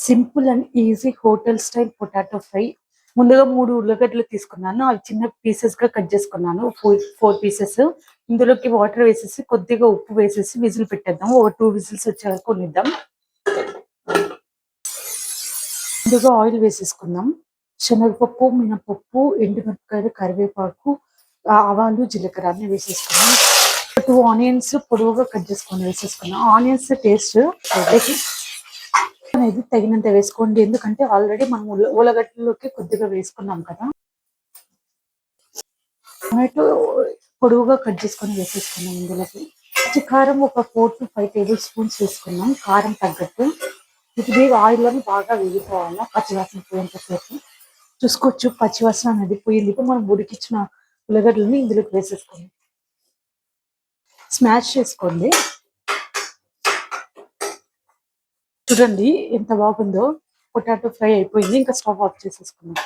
Simple and easy hotel style potato fry. ముందుగా 3 ఉల్లగడ్డలు తీసుకున్నాను. అవి చిన్న పీసెస్‌గా కట్ చేసుకున్నాను. 4 పీసెస్. ఇందులోకి వాటర్ వేసేసి, కొద్దిగా ఉప్పు వేసేసి విజిల్ పెట్టేద్దాం. ఒక 2 విజిల్స్ వచ్చే వరకు ఉండిద్దాం. ముందుగా ఆయిల్ వేసేసుకుందాం. శనగపప్పు, మినపప్పు, ఎండుమిరపకాయలు, కరివేపాకు, ఆవాలు, జీలకర్ర అన్నీ వేసేసుకున్నాం. 2 ఆనియన్స్ పొడవుగా కట్ చేసుకొని వేసేసుకున్నాం. ఆనియన్స్ టేస్ట్ అనేది తగినంత వేసుకోండి. ఎందుకంటే ఆల్రెడీ మనం ఉల్లగడ్డలోకి కొద్దిగా వేసుకున్నాం కదా. టొమాటో పొడవుగా కట్ చేసుకొని వేసేసుకున్నాం. ఇందులోకి కారం ఒక 4 to 5 టేబుల్ స్పూన్స్ వేసుకున్నాం, కారం తగ్గట్టు. ఇది ఆయిల్లో బాగా వేగిపోవాలా, పచ్చివాసన పోయేంతసేపు చూసుకోవచ్చు. పచ్చివాసన అనేది పోయింది. ఇప్పుడు మనం ఉడికించిన ఉల్లగడ్డలని ఇందులోకి వేసేసుకోండి. స్మాష్ చేసుకోండి. చూడండి ఎంత బాగుందో. పొటాటో ఫ్రై అయిపోయింది. ఇంకా స్టవ్ ఆఫ్ చేసేసుకుందాం.